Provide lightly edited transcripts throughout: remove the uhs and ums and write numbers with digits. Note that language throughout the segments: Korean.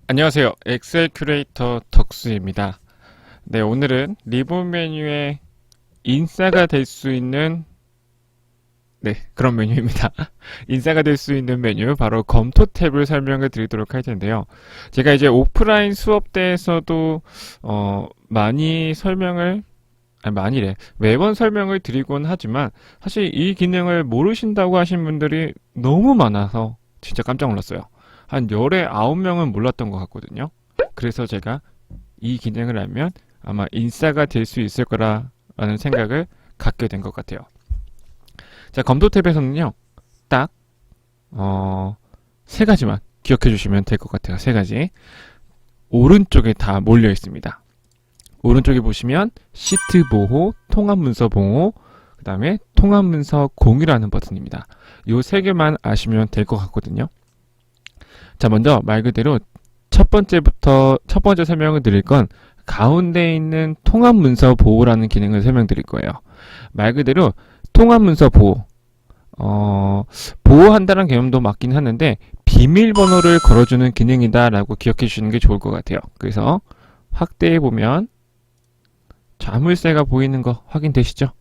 안녕하세요. 엑셀 큐레이터 덕수입니다. 네, 오늘은 리본 메뉴에 인싸가 될 수 있는 그런 메뉴입니다. 인싸가 될 수 있는 메뉴, 바로 검토 탭을 설명을 드리도록 할 텐데요. 제가 이제 오프라인 수업 때에서도 많이 설명을 매번 설명을 드리곤 하지만 사실 이 기능을 모르신다고 하신 분들이 너무 많아서 진짜 깜짝 놀랐어요. 한 열에 9명은 몰랐던 것 같거든요. 그래서 제가 이 기능을 알면 아마 인싸가 될 수 있을 거라는 생각을 갖게 된 것 같아요. 자, 검도 탭에서는요, 딱, 세 가지만 기억해 주시면 될 것 같아요. 세 가지. 오른쪽에 다 몰려 있습니다. 오른쪽에 보시면 시트 보호, 통합 문서 보호, 그 다음에 통합 문서 공유라는 버튼입니다. 요 세 개만 아시면 될 것 같거든요. 자, 먼저 말 그대로 첫 번째 설명을 드릴 건 가운데 있는 통합 문서 보호라는 기능을 설명드릴 거예요. 말 그대로 통합 문서 보호, 보호한다는 개념도 맞긴 하는데 비밀번호를 걸어주는 기능이다라고 기억해 주시는 게 좋을 것 같아요. 그래서 확대해 보면 자물쇠가 보이는 거 확인되시죠?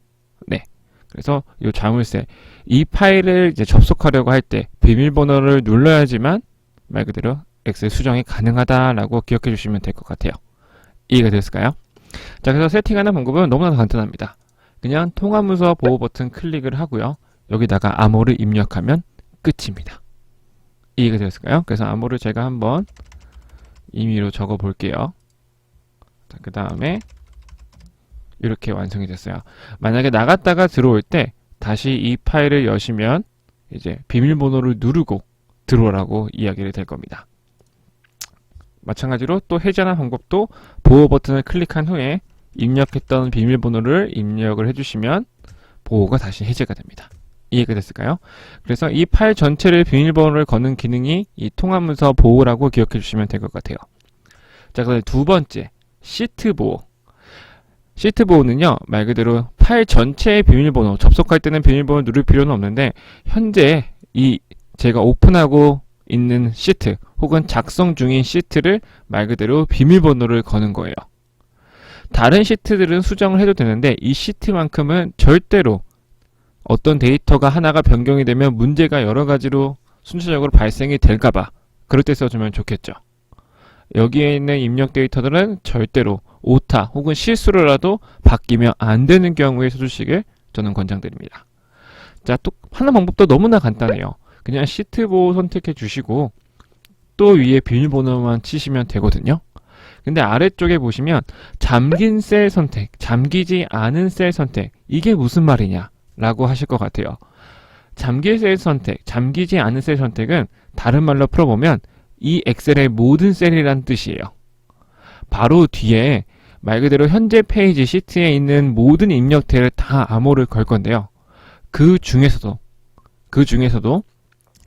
네. 그래서 이 자물쇠, 이 파일을 이제 접속하려고 할 때 비밀번호를 눌러야지만 말 그대로 엑셀 수정이 가능하다라고 기억해 주시면 될 것 같아요. 이해가 됐을까요? 자, 그래서 세팅하는 방법은 너무나 간단합니다. 그냥 통합문서 보호 버튼 클릭을 하고요. 여기다가 암호를 입력하면 끝입니다. 이해가 됐을까요? 그래서 암호를 제가 한번 임의로 적어 볼게요. 자, 그 다음에 이렇게 완성이 됐어요. 만약에 나갔다가 들어올 때 다시 이 파일을 여시면 이제 비밀번호를 누르고 들어오라고 이야기를 될 겁니다. 마찬가지로 또 해제하는 방법도 보호 버튼을 클릭한 후에 입력했던 비밀번호를 입력을 해주시면 보호가 다시 해제가 됩니다. 이해가 됐을까요? 그래서 이 파일 전체를 비밀번호를 거는 기능이 이 통합문서 보호라고 기억해 주시면 될 것 같아요. 자, 그다음에 두 번째, 시트 보호. 시트 보호는요, 말 그대로 파일 전체의 비밀번호, 접속할 때는 비밀번호 누를 필요는 없는데 현재 이 제가 오픈하고 있는 시트 혹은 작성 중인 시트를 말 그대로 비밀번호를 거는 거예요. 다른 시트들은 수정을 해도 되는데 이 시트만큼은 절대로 어떤 데이터가 하나가 변경이 되면 문제가 여러 가지로 순차적으로 발생이 될까봐 그럴 때 써주면 좋겠죠. 여기에 있는 입력 데이터들은 절대로 오타 혹은 실수로라도 바뀌면 안 되는 경우에 써주시길 저는 권장드립니다. 자, 또 하는 방법도 너무나 간단해요. 그냥 시트 보호 선택해 주시고 또 위에 비밀번호만 치시면 되거든요. 근데 아래쪽에 보시면 잠긴 셀 선택, 잠기지 않은 셀 선택, 이게 무슨 말이냐 라고 하실 것 같아요. 잠길 셀 선택, 잠기지 않은 셀 선택은 다른 말로 풀어보면 이 엑셀의 모든 셀이란 뜻이에요. 바로 뒤에 말 그대로 현재 페이지 시트에 있는 모든 입력들을 다 암호를 걸 건데요. 그 중에서도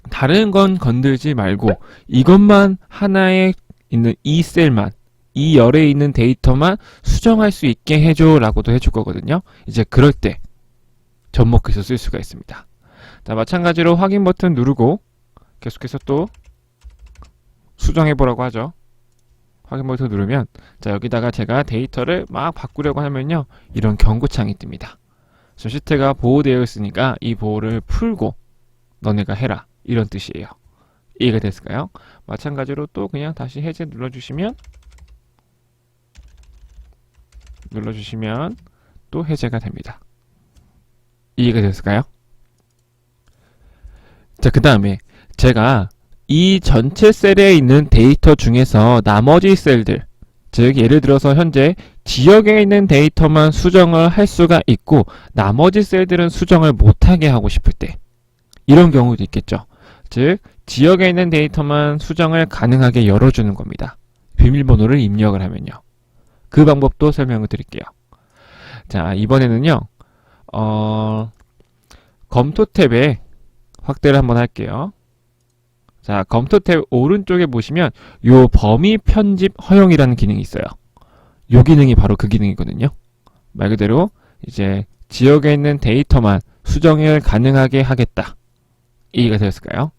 다른 건 건들지 말고 이것만 하나에 있는 이 셀만, 이 열에 있는 데이터만 수정할 수 있게 해줘 라고도 해줄 거거든요. 이제 그럴 때 접목해서 쓸 수가 있습니다. 자, 마찬가지로 확인 버튼 누르고 계속해서 또 수정해 보라고 하죠. 확인 버튼 누르면 자, 여기다가 제가 데이터를 막 바꾸려고 하면요, 이런 경고창이 뜹니다. 저 시트가 보호되어 있으니까 이 보호를 풀고 너네가 해라, 이런 뜻이에요. 이해가 됐을까요? 마찬가지로 또 그냥 다시 해제 눌러주시면 또 해제가 됩니다. 이해가 됐을까요? 자, 그 다음에 제가 이 전체 셀에 있는 데이터 중에서 나머지 셀들, 즉 예를 들어서 현재 지역에 있는 데이터만 수정을 할 수가 있고 나머지 셀들은 수정을 못하게 하고 싶을 때 이런 경우도 있겠죠. 즉 지역에 있는 데이터만 수정을 가능하게 열어주는 겁니다. 비밀번호를 입력을 하면요. 그 방법도 설명을 드릴게요. 자, 이번에는요, 검토 탭에 확대를 한번 할게요. 자, 검토 탭 오른쪽에 보시면 요 범위 편집 허용이라는 기능이 있어요. 요 기능이 바로 그 기능이거든요. 말 그대로 이제 지역에 있는 데이터만 수정을 가능하게 하겠다. 이해가 되었을까요?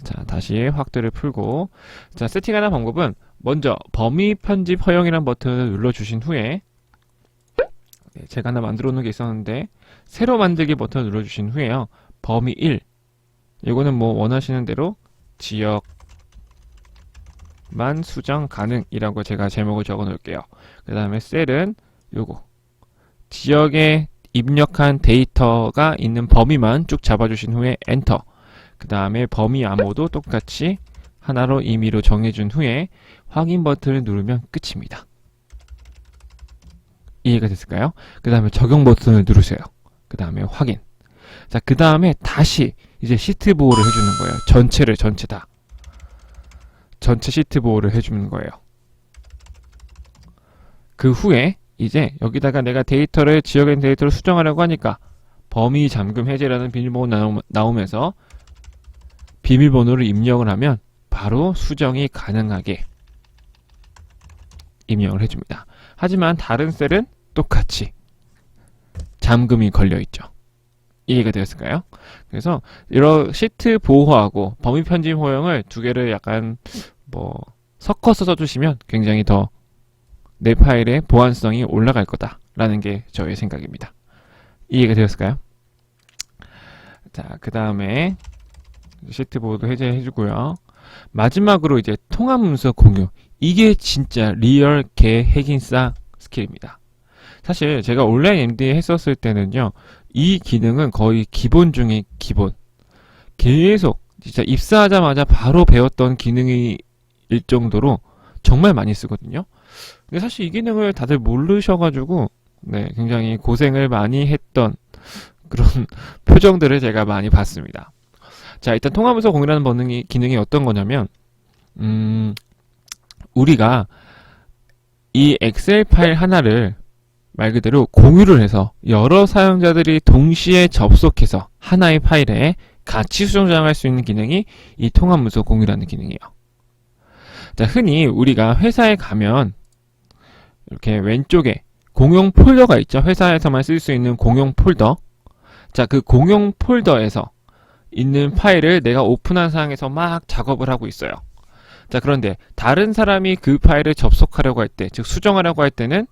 자, 다시 확대를 풀고, 자, 세팅하는 방법은 먼저 범위 편집 허용이라는 버튼을 눌러주신 후에 제가 하나 만들어 놓은 게 있었는데 새로 만들기 버튼을 눌러주신 후에요. 범위 1 이거는 뭐 원하시는 대로 지역만 수정 가능이라고 제가 제목을 적어 놓을게요. 그 다음에 셀은 요거 지역에 입력한 데이터가 있는 범위만 쭉 잡아주신 후에 엔터. 그 다음에 범위 암호도 똑같이 하나로 임의로 정해준 후에 확인 버튼을 누르면 끝입니다. 이해가 됐을까요? 그 다음에 적용 버튼을 누르세요. 그 다음에 확인. 자, 그 다음에 다시 이제 시트 보호를 해주는 거예요. 전체 다. 전체 시트 보호를 해주는 거예요. 그 후에 이제 여기다가 내가 데이터를 지역의 데이터를 수정하려고 하니까 범위 잠금 해제라는 비밀번호 나오면서 비밀번호를 입력을 하면 바로 수정이 가능하게 입력을 해줍니다. 하지만 다른 셀은 똑같이 잠금이 걸려있죠. 이해가 되었을까요? 그래서 이런 시트 보호하고 범위 편집 허용을 두 개를 약간 뭐 섞어서 써주시면 굉장히 더 내 파일의 보안성이 올라갈 거다라는 게 저의 생각입니다. 이해가 되었을까요? 자, 그 다음에 시트 보호도 해제해주고요. 마지막으로 이제 통합 문서 공유. 이게 진짜 리얼 개 핵인싸 스킬입니다. 사실 제가 온라인 MD 했었을 때는요, 이 기능은 거의 기본 중에 기본. 계속 진짜 입사하자마자 바로 배웠던 기능일 정도로 정말 많이 쓰거든요. 근데 사실 이 기능을 다들 모르셔가지고 네, 굉장히 고생을 많이 했던 그런 표정들을 제가 많이 봤습니다. 자, 일단 통합문서 공유라는 기능이 어떤 거냐면 우리가 이 엑셀 파일 하나를 말 그대로 공유를 해서 여러 사용자들이 동시에 접속해서 하나의 파일에 같이 수정 저장할 수 있는 기능이 이 통합문서 공유라는 기능이에요. 자, 흔히 우리가 회사에 가면 이렇게 왼쪽에 공용 폴더가 있죠. 회사에서만 쓸 수 있는 공용 폴더. 자, 그 공용 폴더에서 있는 파일을 내가 오픈한 상황에서 막 작업을 하고 있어요. 자, 그런데 다른 사람이 그 파일을 접속하려고 할 때, 즉 수정하려고 할 때는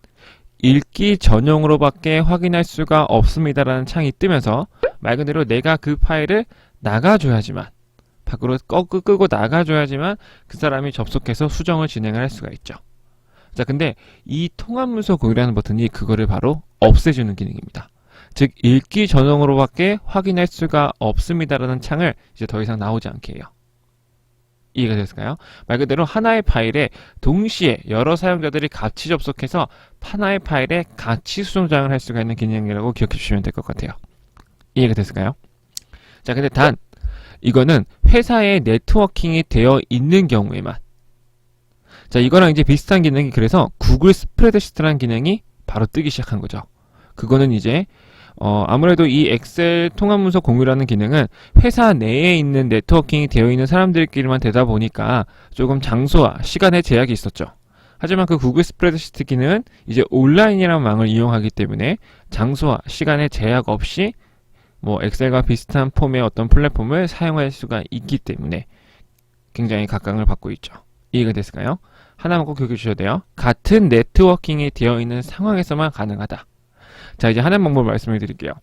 읽기 전용으로밖에 확인할 수가 없습니다라는 창이 뜨면서 말 그대로 내가 그 파일을 나가줘야지만, 밖으로 끄고 나가줘야지만 그 사람이 접속해서 수정을 진행을 할 수가 있죠. 자, 근데 이 통합문서 공유라는 버튼이 그거를 바로 없애주는 기능입니다. 즉 읽기 전용으로밖에 확인할 수가 없습니다라는 창을 이제 더 이상 나오지 않게 해요. 이해가 됐을까요? 말 그대로 하나의 파일에 동시에 여러 사용자들이 같이 접속해서 하나의 파일에 같이 수정장을 할 수가 있는 기능이라고 기억해 주시면 될 것 같아요. 이해가 됐을까요? 자, 근데 단 이거는 회사에 네트워킹이 되어 있는 경우에만. 자, 이거랑 이제 비슷한 기능이 그래서 구글 스프레드시트라는 기능이 바로 뜨기 시작한 거죠. 그거는 이제 아무래도 이 엑셀 통합문서 공유라는 기능은 회사 내에 있는 네트워킹이 되어 있는 사람들끼리만 되다 보니까 조금 장소와 시간의 제약이 있었죠. 하지만 그 구글 스프레드시트 기능은 이제 온라인이라는 망을 이용하기 때문에 장소와 시간의 제약 없이 뭐 엑셀과 비슷한 폼의 어떤 플랫폼을 사용할 수가 있기 때문에 굉장히 각광을 받고 있죠. 이해가 됐을까요? 하나만 꼭 기억해 주셔야 돼요. 같은 네트워킹이 되어 있는 상황에서만 가능하다. 자, 이제 하는 방법을 말씀을 드릴게요.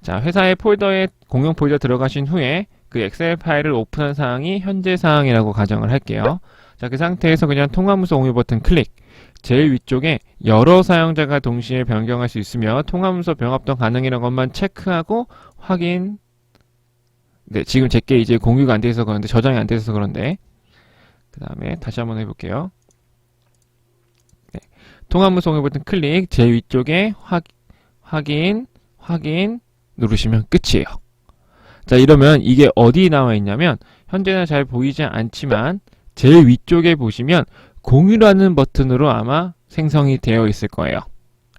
자, 회사의 폴더에 공용 폴더 들어가신 후에 그 엑셀 파일을 오픈한 사항이 현재 사항이라고 가정을 할게요. 자, 그 상태에서 그냥 통합문서 공유 버튼 클릭. 제일 위쪽에 여러 사용자가 동시에 변경할 수 있으며 통합문서 병합도 가능이라는 것만 체크하고 확인. 네, 지금 제게 이제 공유가 안 돼서 그런데 저장이 안 돼서 그런데 그 다음에 다시 한번 해볼게요. 네, 통합문서 공유 버튼 클릭. 제일 위쪽에 확인 누르시면 끝이에요. 자, 이러면 이게 어디 나와 있냐면 현재는 잘 보이지 않지만 제일 위쪽에 보시면 공유라는 버튼으로 아마 생성이 되어 있을 거예요.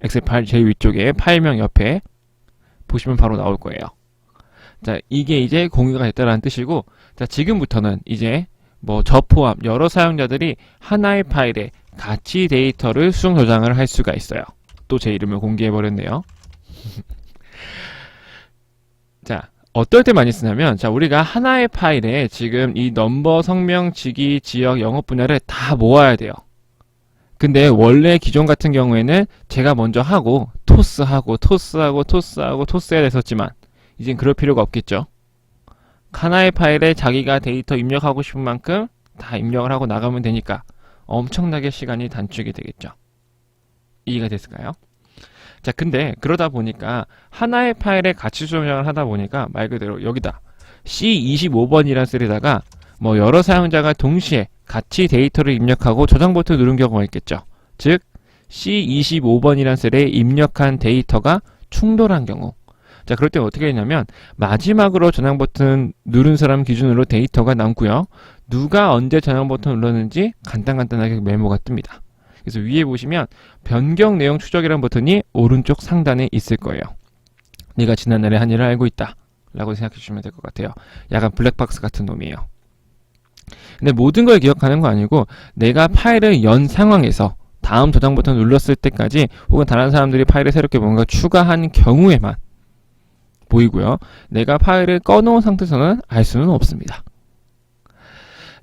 엑셀 파일 제일 위쪽에 파일명 옆에 보시면 바로 나올 거예요. 자, 이게 이제 공유가 됐다는 뜻이고, 자, 지금부터는 이제 뭐 저 포함 여러 사용자들이 하나의 파일에 같이 데이터를 수정 저장을 할 수가 있어요. 또 제 이름을 공개해 버렸네요. 자, 어떨 때 많이 쓰냐면, 자, 우리가 하나의 파일에 지금 이 넘버, 성명, 직위, 지역, 영업 분야를 다 모아야 돼요. 근데 원래 기존 같은 경우에는 제가 먼저 하고 토스해야 됐었지만 이젠 그럴 필요가 없겠죠. 하나의 파일에 자기가 데이터 입력하고 싶은 만큼 다 입력을 하고 나가면 되니까 엄청나게 시간이 단축이 되겠죠. 이해가 됐을까요? 자, 근데 그러다 보니까 하나의 파일에 가치 조정을 하다 보니까 말 그대로 여기다 C25번이라는 셀에다가 뭐 여러 사용자가 동시에 같이 데이터를 입력하고 저장 버튼 누른 경우가 있겠죠. 즉 C25번이라는 셀에 입력한 데이터가 충돌한 경우. 자, 그럴 때 어떻게 되냐면 마지막으로 저장 버튼 누른 사람 기준으로 데이터가 남고요. 누가 언제 저장 버튼 눌렀는지 간단하게 메모가 뜹니다. 그래서 위에 보시면 변경 내용 추적이라는 버튼이 오른쪽 상단에 있을 거예요. 네가 지난날에 한 일을 알고 있다 라고 생각해 주시면 될 것 같아요. 약간 블랙박스 같은 놈이에요. 근데 모든 걸 기억하는 거 아니고 내가 파일을 연 상황에서 다음 저장 버튼 눌렀을 때까지 혹은 다른 사람들이 파일을 새롭게 뭔가 추가한 경우에만 보이고요. 내가 파일을 꺼놓은 상태에서는 알 수는 없습니다.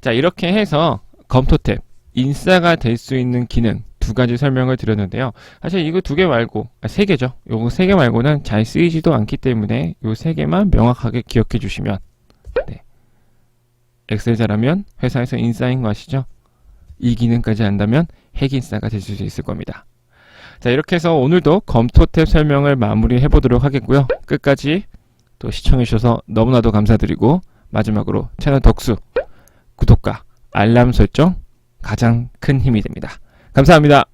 자, 이렇게 해서 검토 탭 인싸가 될 수 있는 기능 두 가지 설명을 드렸는데요. 사실 이거 두 개 말고, 세 개죠. 요거 세 개 말고는 잘 쓰이지도 않기 때문에 요 세 개만 명확하게 기억해 주시면, 네. 엑셀 잘하면 회사에서 인싸인 거 아시죠? 이 기능까지 안다면 핵인싸가 될 수 있을 겁니다. 자, 이렇게 해서 오늘도 검토 탭 설명을 마무리해 보도록 하겠고요. 끝까지 또 시청해 주셔서 너무나도 감사드리고 마지막으로 채널 덕수 구독과 알람 설정 가장 큰 힘이 됩니다. 감사합니다.